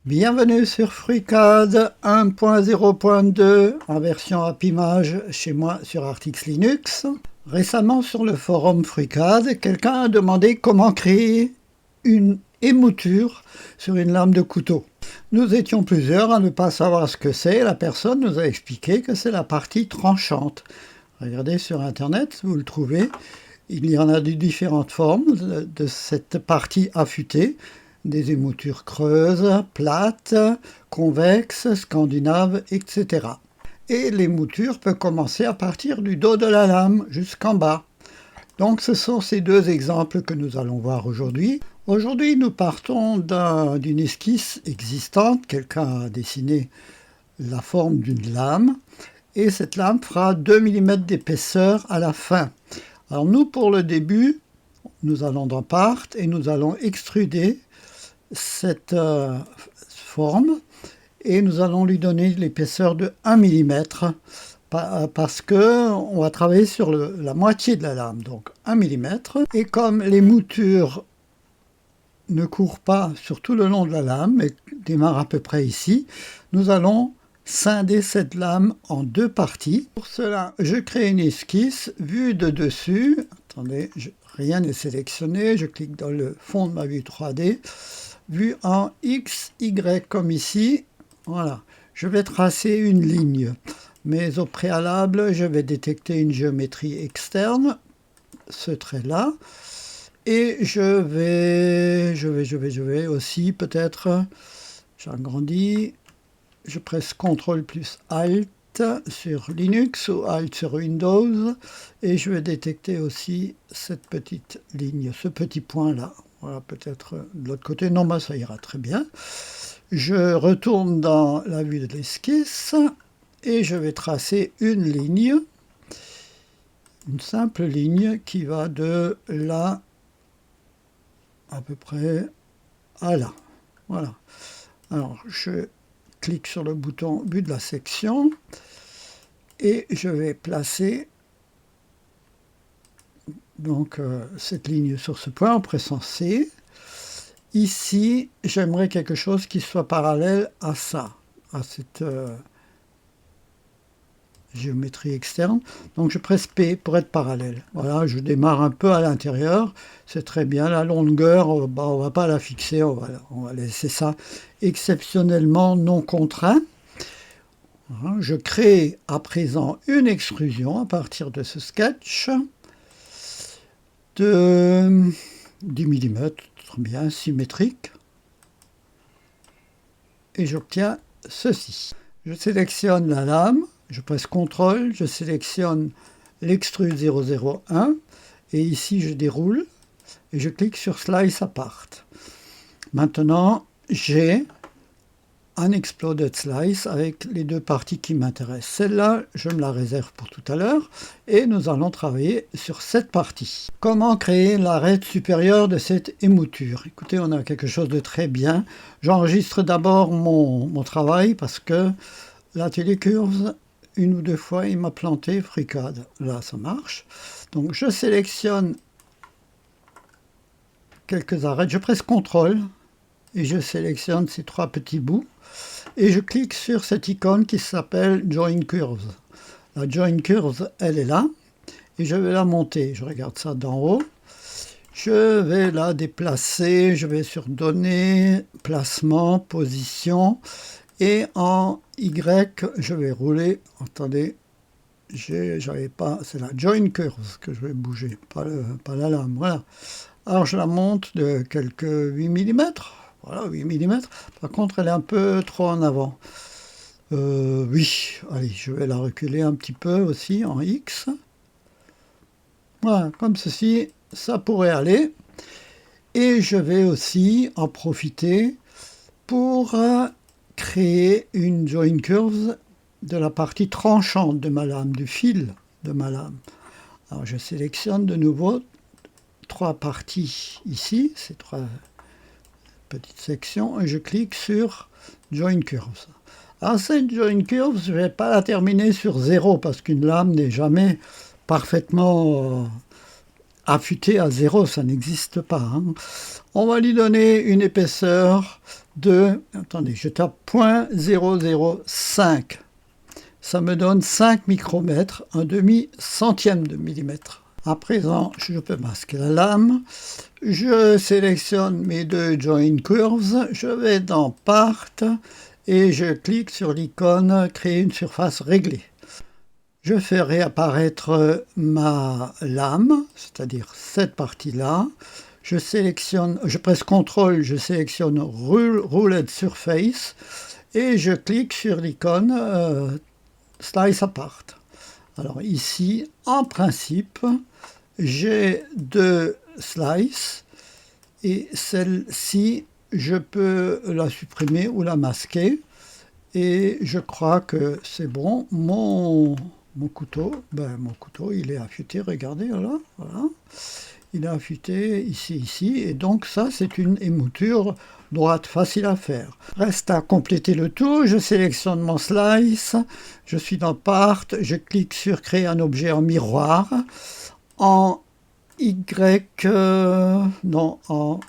Bienvenue sur FreeCAD 1.0.2 en version AppImage chez moi sur Artix Linux. Récemment sur le forum FreeCAD, quelqu'un a demandé comment créer une émouture sur une lame de couteau. Nous étions plusieurs à ne pas savoir ce que c'est. La personne nous a expliqué que c'est la partie tranchante. Regardez sur internet, vous le trouvez. Il y en a de différentes formes de cette partie affûtée. Des émoutures creuses, plates, convexes, scandinaves, etc. Et l'émouture peut commencer à partir du dos de la lame jusqu'en bas. Donc ce sont ces deux exemples que nous allons voir aujourd'hui. Aujourd'hui nous partons d'une esquisse existante. Quelqu'un a dessiné la forme d'une lame et cette lame fera 2 mm d'épaisseur à la fin. Alors nous pour le début, nous allons dans Part et nous allons extruder cette forme et nous allons lui donner l'épaisseur de 1 mm parce qu'on va travailler sur la moitié de la lame, donc 1 mm. Et comme les moutures ne courent pas sur tout le long de la lame, mais démarrent à peu près ici, nous allons scinder cette lame en deux parties. Pour cela, je crée une esquisse vue de dessus. Attendez, rien n'est sélectionné, je clique dans le fond de ma vue 3D. Vue en X, Y comme ici, voilà. Je vais tracer une ligne, mais au préalable, je vais détecter une géométrie externe, ce trait-là, et je vais aussi peut-être, j'agrandis, je presse CTRL plus Alt sur Linux ou Alt sur Windows, et je vais détecter aussi cette petite ligne, ce petit point-là. Voilà, peut-être de l'autre côté. Non, bah, ça ira très bien. Je retourne dans la vue de l'esquisse et je vais tracer une ligne, une simple ligne qui va de là à peu près à là. Voilà. Alors, je clique sur le bouton vue de la section et je vais placer donc cette ligne sur ce point en pressant C. Ici, j'aimerais quelque chose qui soit parallèle à ça, à cette géométrie externe. Donc je presse P pour être parallèle. Voilà, je démarre un peu à l'intérieur. C'est très bien. La longueur, on ne va pas la fixer. On va laisser ça exceptionnellement non contraint. Voilà, je crée à présent une extrusion à partir de ce sketch de 10 mm, très bien, symétrique. Et j'obtiens ceci. Je sélectionne la lame, je presse CTRL, je sélectionne l'extrude 001 et ici je déroule et je clique sur Slice Apart. Maintenant, j'ai un Exploded Slice avec les deux parties qui m'intéressent. Celle-là, je me la réserve pour tout à l'heure et nous allons travailler sur cette partie. Comment créer l'arête supérieure de cette émouture? Écoutez, on a quelque chose de très bien. J'enregistre d'abord mon travail parce que l'atelier Curves, une ou deux fois, il m'a planté FreeCAD. Là, ça marche. Donc, je sélectionne quelques arêtes. Je presse CTRL et je sélectionne ces trois petits bouts. Et je clique sur cette icône qui s'appelle Join Curves. La Join Curves, elle est là. Et je vais la monter. Je regarde ça d'en haut. Je vais la déplacer. Je vais sur Données, Placement, Position. Et en Y, je vais rouler. Attendez, j'avais pas. C'est la Join Curves que je vais bouger, pas la lame. Voilà. Alors je la monte de quelques 8 mm. Voilà, 8 mm. Par contre, elle est un peu trop en avant. Oui, allez, je vais la reculer un petit peu aussi en X. Voilà, comme ceci, ça pourrait aller. Et je vais aussi en profiter pour créer une Join Curves de la partie tranchante de ma lame, du fil de ma lame. Alors je sélectionne de nouveau trois parties ici, ces trois petite section et je clique sur Join Curves. Alors cette Join Curves, je ne vais pas la terminer sur 0 parce qu'une lame n'est jamais parfaitement affûté à 0, ça n'existe pas. Hein. On va lui donner une épaisseur de, attendez, je tape 0,005. Ça me donne 5 micromètres, un demi-centième de millimètre. À présent, je peux masquer la lame. Je sélectionne mes deux join curves. Je vais dans Part et je clique sur l'icône Créer une surface réglée. Je fais réapparaître ma lame, c'est-à-dire cette partie-là. Je presse CTRL, je sélectionne Rouled Surface et je clique sur l'icône Slice Apart. Alors ici, en principe, j'ai deux slices et celle-ci, je peux la supprimer ou la masquer. Et je crois que c'est bon. Mon couteau, mon couteau, il est affûté, regardez, là, voilà. Il est affûté ici, et donc ça, c'est une émouture droite, facile à faire. Reste à compléter le tout, je sélectionne mon slice, je suis dans Part, je clique sur Créer un objet en miroir, en Y, en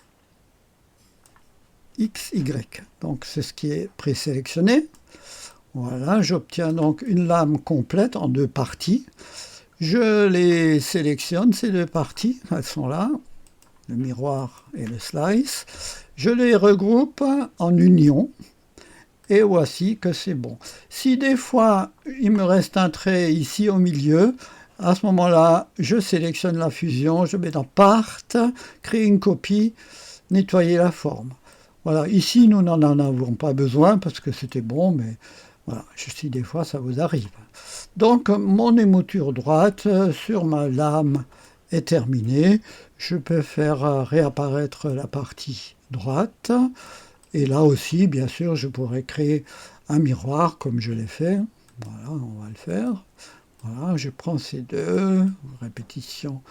XY. Donc c'est ce qui est présélectionné. Voilà, j'obtiens donc une lame complète en deux parties. Je les sélectionne, ces deux parties, elles sont là, le miroir et le slice. Je les regroupe en union et voici que c'est bon. Si des fois il me reste un trait ici au milieu, à ce moment-là, je sélectionne la fusion, je mets dans Part, créer une copie, nettoyer la forme. Voilà, ici nous n'en avons pas besoin parce que c'était bon, mais voilà, si des fois ça vous arrive. Donc mon émouture droite sur ma lame est terminée. Je peux faire réapparaître la partie droite. Et là aussi, bien sûr, je pourrais créer un miroir comme je l'ai fait. Voilà, on va le faire. Voilà, je prends ces deux, répétition.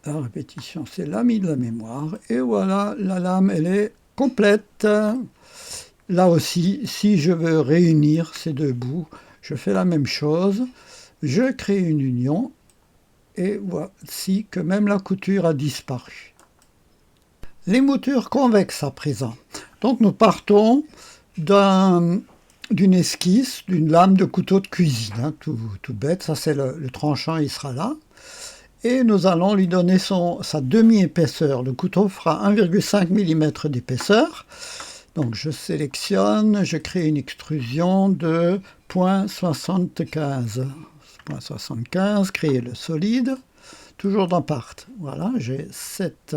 La répétition, c'est l'ami de la mémoire. Et voilà, la lame, elle est complète. Là aussi, si je veux réunir ces deux bouts, je fais la même chose. Je crée une union. Et voici que même la couture a disparu. L'émouture convexe à présent. Donc nous partons d'une esquisse, d'une lame de couteau de cuisine, hein, tout bête, ça c'est le tranchant, il sera là. Et nous allons lui donner sa demi-épaisseur. Le couteau fera 1,5 mm d'épaisseur. Donc je sélectionne, je crée une extrusion de 0,75. 0,75, créer le solide, toujours dans Part. Voilà, j'ai cette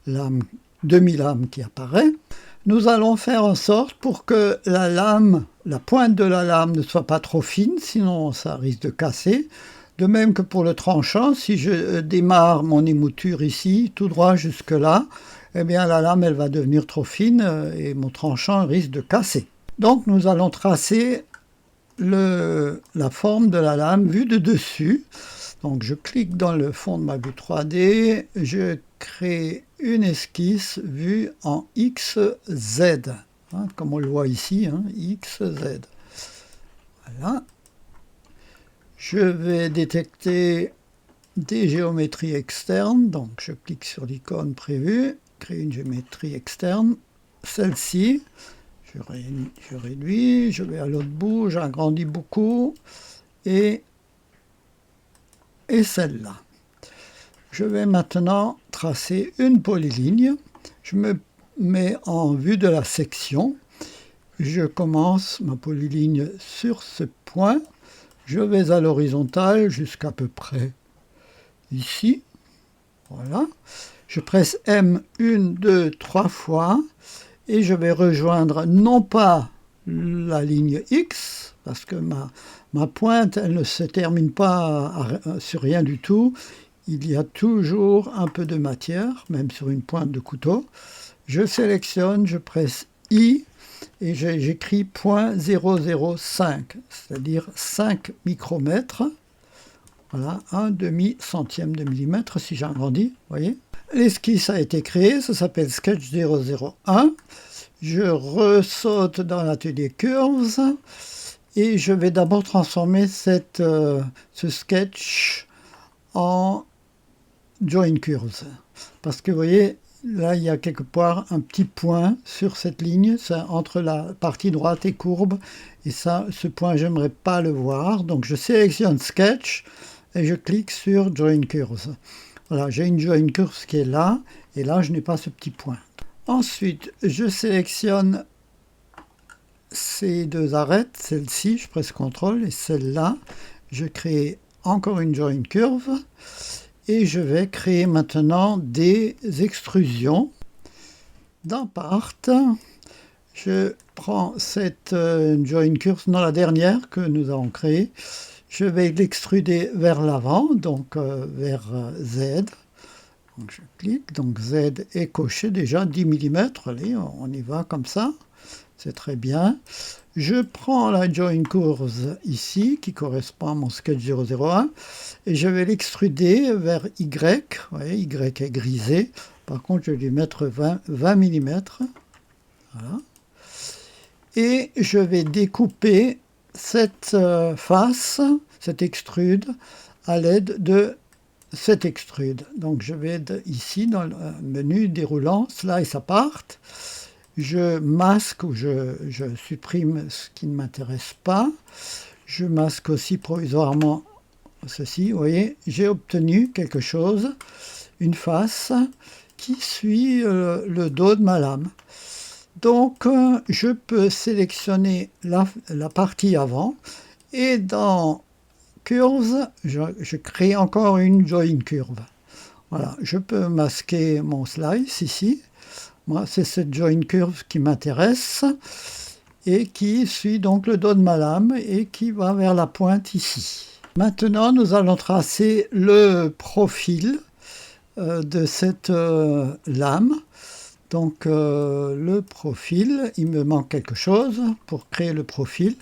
lame, demi-lame qui apparaît. Nous allons faire en sorte pour que la pointe de la lame ne soit pas trop fine, sinon ça risque de casser. De même que pour le tranchant, si je démarre mon émouture ici, tout droit jusque là, eh bien la lame elle va devenir trop fine et mon tranchant risque de casser. Donc nous allons tracer la forme de la lame vue de dessus. Donc je clique dans le fond de ma vue 3D, je crée une esquisse vue en XZ, hein, comme on le voit ici, hein, XZ. Voilà. Je vais détecter des géométries externes, donc je clique sur l'icône prévue, créer une géométrie externe, celle-ci, je réduis, je vais à l'autre bout, j'agrandis beaucoup, et celle-là. Je vais maintenant tracer une polyligne. Je me mets en vue de la section. Je commence ma polyligne sur ce point. Je vais à l'horizontale jusqu'à peu près ici. Voilà. Je presse M 1, 2, 3 fois et je vais rejoindre non pas la ligne X, parce que ma pointe, elle ne se termine pas sur rien du tout. Il y a toujours un peu de matière, même sur une pointe de couteau. Je sélectionne, je presse I et j'écris 0,005, c'est-à-dire 5 micromètres. Voilà, un demi-centième de millimètre si j'agrandis, voyez. L'esquisse a été créée, ça s'appelle Sketch 001. Je ressaute dans l'atelier Curves et je vais d'abord transformer ce sketch en Join Curves. Parce que vous voyez, là, il y a quelque part un petit point sur cette ligne, ça, entre la partie droite et courbe. Et ça, ce point, j'aimerais pas le voir. Donc, je sélectionne Sketch et je clique sur Join Curves. Voilà, j'ai une Join Curves qui est là. Et là, je n'ai pas ce petit point. Ensuite, je sélectionne ces deux arêtes, celle-ci, je presse CTRL, et celle-là. Je crée encore une Join Curve. Et je vais créer maintenant des extrusions. Dans Part, je prends cette Join Curve, non la dernière que nous avons créée. Je vais l'extruder vers l'avant, donc vers Z. Donc je clique, donc Z est coché déjà 10 mm. Allez, on y va comme ça. C'est très bien. Je prends la Join Curves ici, qui correspond à mon sketch 001, et je vais l'extruder vers Y. Vous voyez, Y est grisé. Par contre, je vais lui mettre 20 mm. Voilà. Et je vais découper cette face, cette extrude, à l'aide de cet extrude. Donc je vais ici dans le menu déroulant, Slice Apart. Je masque ou je supprime ce qui ne m'intéresse pas. Je masque aussi provisoirement ceci. Vous voyez, j'ai obtenu quelque chose, une face qui suit le dos de ma lame. Donc, je peux sélectionner la partie avant et dans Curves, je crée encore une Join Curve. Voilà, je peux masquer mon slice ici. Moi, c'est cette Join Curve qui m'intéresse et qui suit donc le dos de ma lame et qui va vers la pointe ici. Maintenant, nous allons tracer le profil de cette lame. Donc, le profil, il me manque quelque chose pour créer le profil.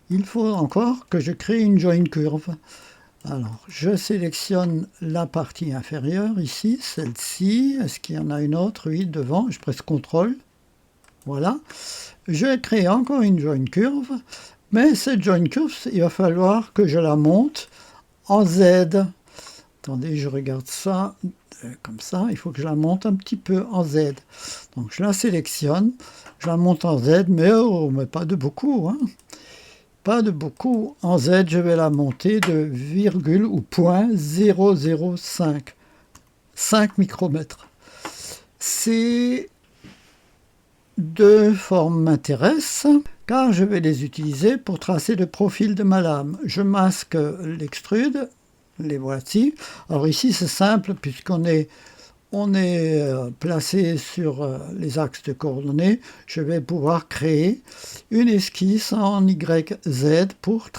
Il faut encore que je crée une Join Curve. Alors, je sélectionne la partie inférieure ici, celle-ci. Est-ce qu'il y en a une autre? Oui, devant. Je presse CTRL. Voilà. Je vais créer encore une Join Curve. Mais cette Join Curve, il va falloir que je la monte en Z. Attendez, je regarde ça comme ça. Il faut que je la monte un petit peu en Z. Donc, je la sélectionne. Je la monte en Z, mais pas de beaucoup, hein. Pas de beaucoup. En Z, je vais la monter de virgule ou point 005. 5 micromètres. Ces deux formes m'intéressent car je vais les utiliser pour tracer le profil de ma lame. Je masque l'extrude, les voici. Alors ici, c'est simple puisqu'on est placé sur les axes de coordonnées. Je vais pouvoir créer une esquisse en YZ pour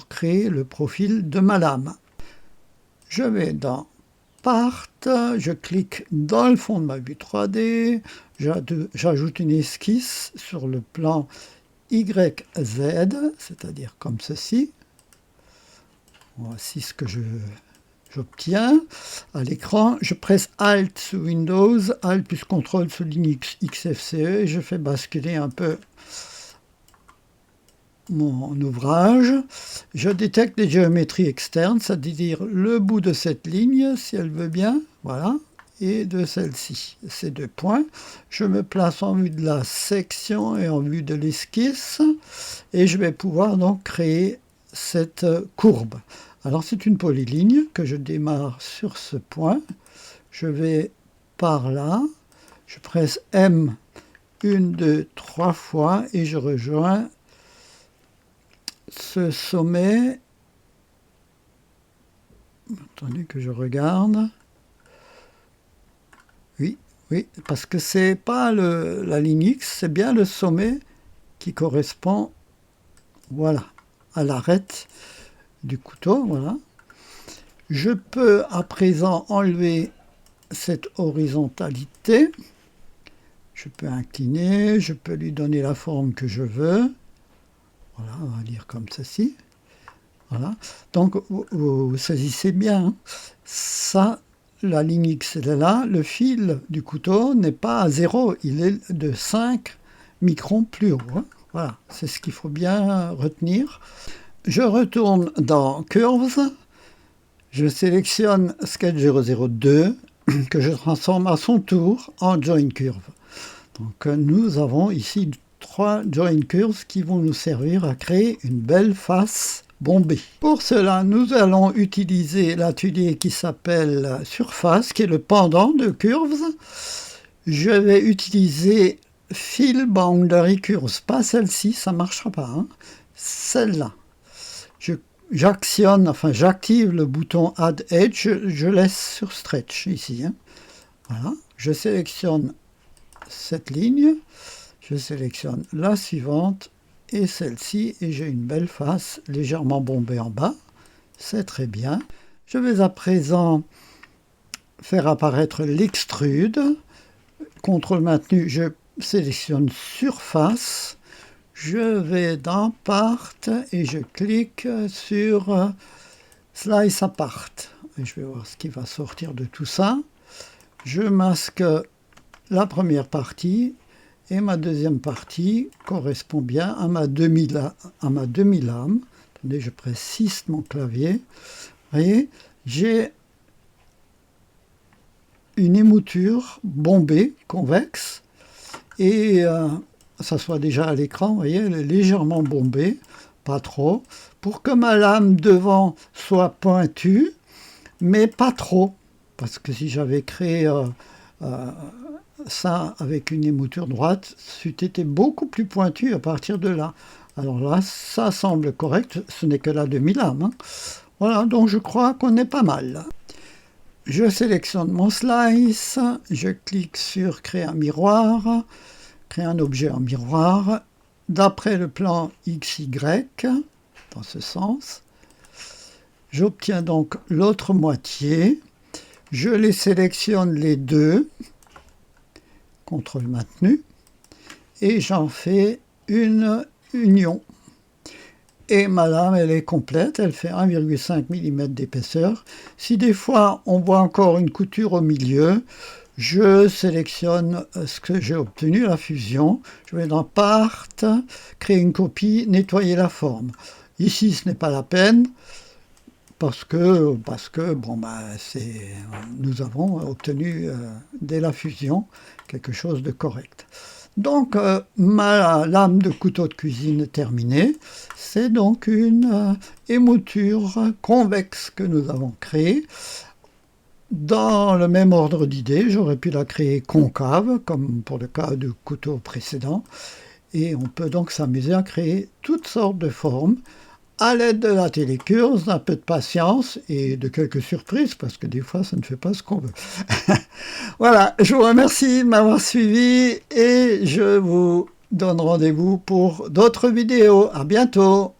créer le profil de ma lame. Je vais dans Part, je clique dans le fond de ma vue 3D, j'ajoute une esquisse sur le plan YZ, c'est-à-dire comme ceci. Voici ce que j'obtiens à l'écran. Je presse Alt sous Windows, Alt plus CTRL sous Linux XFCE et je fais basculer un peu mon ouvrage. Je détecte les géométries externes, c'est-à-dire le bout de cette ligne, si elle veut bien, voilà, et de celle-ci, ces deux points. Je me place en vue de la section et en vue de l'esquisse et je vais pouvoir donc créer cette courbe. Alors c'est une polyligne que je démarre sur ce point. Je vais par là, je presse M 1, 2, 3 fois et je rejoins ce sommet. Attendez que je regarde. Oui, parce que c'est pas la ligne X, c'est bien le sommet qui correspond, voilà, à l'arête du couteau, voilà. Je peux à présent enlever cette horizontalité. Je peux incliner, je peux lui donner la forme que je veux. Voilà, on va dire comme ceci. Voilà. Donc, vous saisissez bien. Hein. Ça, la ligne X est là. Le fil du couteau n'est pas à 0. Il est de 5 microns plus haut. Hein. Voilà, c'est ce qu'il faut bien retenir. Je retourne dans Curves. Je sélectionne Sketch 002 que je transforme à son tour en Join Curve. Donc nous avons ici 3 Join Curves qui vont nous servir à créer une belle face bombée. Pour cela, nous allons utiliser l'atelier qui s'appelle Surface, qui est le pendant de Curves. Je vais utiliser Fill Boundary Curves, pas celle-ci, ça ne marchera pas, hein. Celle-là. J'active le bouton Add Edge, je laisse sur Stretch ici, hein. Voilà, je sélectionne cette ligne, je sélectionne la suivante et celle-ci, et j'ai une belle face légèrement bombée en bas. C'est très bien. Je vais à présent faire apparaître l'extrude. CTRL maintenu, je sélectionne Surface. Je vais dans Part et je clique sur Slice Apart. Et je vais voir ce qui va sortir de tout ça. Je masque la première partie et ma deuxième partie correspond bien à ma demi-lame. Attendez, je précise mon clavier. Vous voyez, j'ai une émouture bombée, convexe, et ça soit déjà à l'écran, vous voyez, elle est légèrement bombée, pas trop, pour que ma lame devant soit pointue, mais pas trop, parce que si j'avais créé ça avec une émouture droite, c'eût été beaucoup plus pointu à partir de là. Alors là, ça semble correct, ce n'est que la demi-lame, hein. Voilà, donc je crois qu'on est pas mal. Je sélectionne mon slice, je clique sur créer un miroir, créer un objet en miroir, d'après le plan XY, dans ce sens. J'obtiens donc l'autre moitié, je les sélectionne les deux, CTRL maintenu, et j'en fais une union. Et ma lame, elle est complète, elle fait 1,5 mm d'épaisseur. Si des fois on voit encore une couture au milieu, je sélectionne ce que j'ai obtenu, la fusion. Je vais dans Part, créer une copie, nettoyer la forme. Ici, ce n'est pas la peine, parce que nous avons obtenu dès la fusion quelque chose de correct. Donc, ma lame de couteau de cuisine est terminée. C'est donc une émouture convexe que nous avons créée. Dans le même ordre d'idées, j'aurais pu la créer concave, comme pour le cas du couteau précédent. Et on peut donc s'amuser à créer toutes sortes de formes à l'aide de la télécurve, d'un peu de patience et de quelques surprises, parce que des fois, ça ne fait pas ce qu'on veut. Voilà, je vous remercie de m'avoir suivi et je vous donne rendez-vous pour d'autres vidéos. À bientôt!